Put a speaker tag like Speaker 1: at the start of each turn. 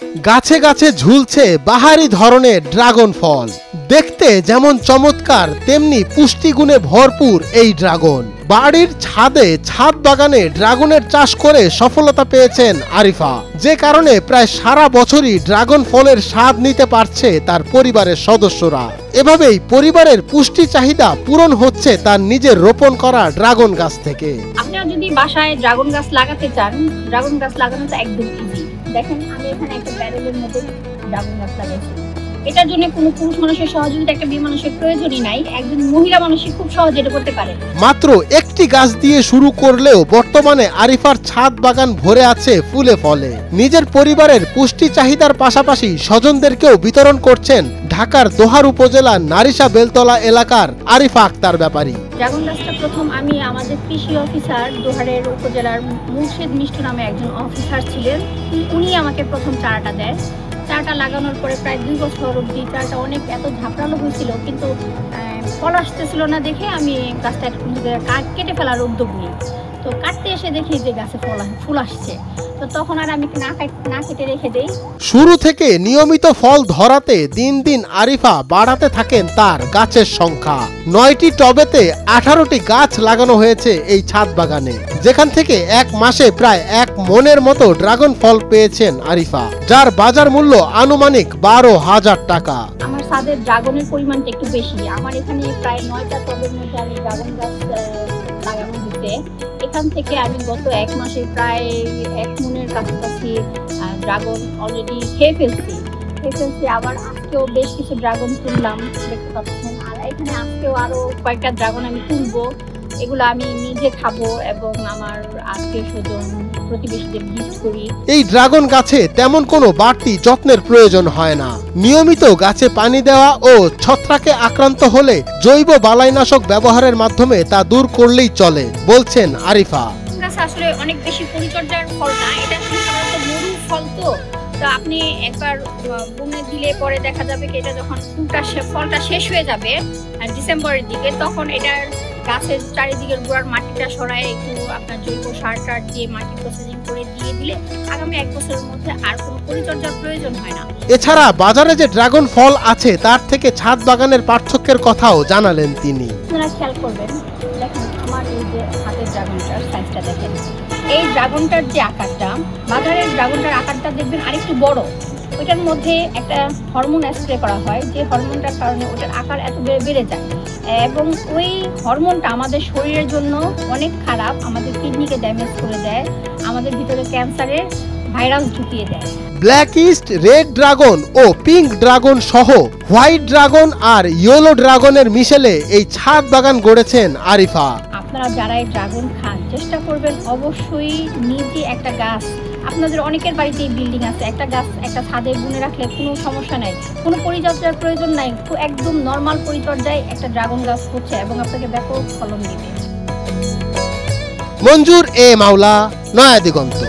Speaker 1: গাছে গাছে ঝুলছে বাহারি ধরনের ড্রাগন ফল। দেখতে যেমন চমৎকার তেমনি পুষ্টিগুণে ভরপুর এই ড্রাগন। বাড়ির ছাদে ছাদ বাগানে ড্রাগনের চাষ করে সফলতা পেয়েছেন আরিফা, যে কারণে প্রায় সারা বছরই ড্রাগন ফলের স্বাদ নিতে পারছে তার পরিবারের সদস্যরা। এভাবেই পরিবারের পুষ্টি চাহিদা পূরণ হচ্ছে তার নিজের রোপণ করা ড্রাগন গাছ থেকে।
Speaker 2: আপনারা যদি বাসায় ড্রাগন গাছ লাগাতে চান, ড্রাগন গাছ লাগানোটা একদম ইজি। দেখেন আমি এখানে একটা ব্যারেলের মধ্যে ড্রাগন গাছ লাগাইছি। এটার জন্য কোনো পুরুষ মানুষের সহযোগিতা, একটা মেয়ে মানুষের প্রয়োজনই নাই। একজন মহিলা মানুষই খুব সহজে এটা করতে পারে।
Speaker 1: মাত্র একটি গাছ দিয়ে শুরু করলেও বর্তমানে আরিফার ছাদ বাগান ভরে আছে ফুলে ফলে। নিজের পরিবারের পুষ্টি চাহিদার পাশাপাশি স্বজনদেরকেও বিতরণ করছেন ঢাকার দোহার উপজেলার নারিশা বেলতলা এলাকার আরিফা আক্তার ব্যাপারী।
Speaker 2: ড্রাগন গাছটা প্রথম আমি আমাদের কৃষি অফিসার দোহারের উপজেলার মুর্শিদ মিষ্টু নামে একজন অফিসার ছিলেন, উনি আমাকে প্রথম চারাটা দেয়। চারাটা লাগানোর পরে প্রায় 2 বছর অবধি চারাটা অনেক এত ঝাপড়ালো হয়েছিল, কিন্তু ফল আসতেছিল না দেখে আমি গাছটা কেটে ফেলার উদ্যোগ নিই। তো কাটতে এসে দেখি যে গাছে ফুল আসছে, তো তখন আর আমি না কেটে রেখে দেই।
Speaker 1: শুরু থেকে নিয়মিত ফল ধরাতে দিন দিন আরিফা বাড়াতে থাকেন তার গাছের সংখ্যা। 9টি টবেতে 18টি গাছ লাগানো হয়েছে এই ছাদ বাগানে, যেখান থেকে 1 মাসে প্রায় 1 মনের মতো ড্রাগন ফল পেয়েছেন আরিফা, যার বাজার মূল্য আনুমানিক 12,000 টাকা।
Speaker 2: আমার ছাদের ড্রাগনের পরিমাণটা একটু বেশি। আমার এখানে প্রায় 9টা টবের মধ্যে আমি ড্রাগন গাছ লাগানো হয়েছে। এখান থেকে আমি গত 1 মাসে প্রায় 1 মনের কাছাকাছি ড্রাগন অলরেডি খেয়ে ফেলছি। আবার আজকেও বেশ কিছু ড্রাগন তুললাম, দেখতে পাচ্ছেন। আর এখানে আজকেও আরো কয়েকটা ড্রাগন আমি তুলবো। এগুলো আমি নিজে খাবো এবং আমার আত্মীয় স্বজন প্রতিবেশীদের গিফট করি।
Speaker 1: এই ড্রাগন গাছে তেমন কোনো বাড়তি যত্নের প্রয়োজন হয় না। নিয়মিত গাছে পানি দেওয়া ও ছত্রাকে আক্রান্ত হলে জৈব বালাইনাশক ব্যবহারের মাধ্যমে তা দূর করলেই চলে, বলছেন আরিফা।
Speaker 2: আসলে অনেক বেশি পরিচর্যার ফল না, এটা সাধারণত মরু ফল। তো আপনি একবার বুনে দিলে পরে দেখা যাবে কি এটা যখন ফলটা শেষ হয়ে যাবে ডিসেম্বরের দিকে, তখন এটার গাছের চারিদিকের গোড়ার মাটিটা সরায় একটু আপনার জৈব সার দিয়ে মাটি প্রসেসিং করে দিয়ে দিলে আগামী 1 বছরের মধ্যে আর কোনো পরিচর্যার প্রয়োজন হয় না।
Speaker 1: এছাড়া বাজারে যে ড্রাগন ফল আছে তার থেকে ছাদ বাগানের পার্থক্যের কথাও জানালেন তিনি।
Speaker 2: আপনারা খেয়াল করবেন, দেখেন আমার এই যে হাতের ড্রাগনটার সাইজটা দেখেন। এই ড্রাগনটার যে আকারটা, বাজারের ড্রাগনটার আকারটা দেখবেন আরেকটু বড়। ওইটার মধ্যে একটা হরমোন স্প্রে করা হয়, যে হরমোনটার কারণে ওটার আকার এত বেড়ে যায় এবং ওই হরমোনটা আমাদের শরীরের জন্য অনেক খারাপ, আমাদের কিডনিকে ড্যামেজ করে দেয়, আমাদের ভিতরে ক্যান্সারের ভাইরাস ঢুকিয়ে দেয়।
Speaker 1: ব্ল্যাক ইস্ট, রেড ড্রাগন ও পিঙ্ক ড্রাগন সহ হোয়াইট ড্রাগন আর ইয়েলো ড্রাগনের মিশেলে এই ছাদ বাগান গড়েছেন আরিফা।
Speaker 2: আপনারা যারা এই ড্রাগন খান, চেষ্টা করবেন অবশ্যই নিজে একটা গাছ, আপনাদের অনেকের বাড়িতেই বিল্ডিং আছে, একটা গাছ একটা ছাদে বুনে রাখলে কোনো সমস্যা নাই, কোনো পরিচর্যার প্রয়োজন নাই। তো একদম নর্মাল পরিচর্যায় একটা ড্রাগন গাছ হচ্ছে এবং আপনাকে ব্যাপক ফলন দিবে।
Speaker 1: মঞ্জুর এ মাওলা, নয়া দিগন্ত।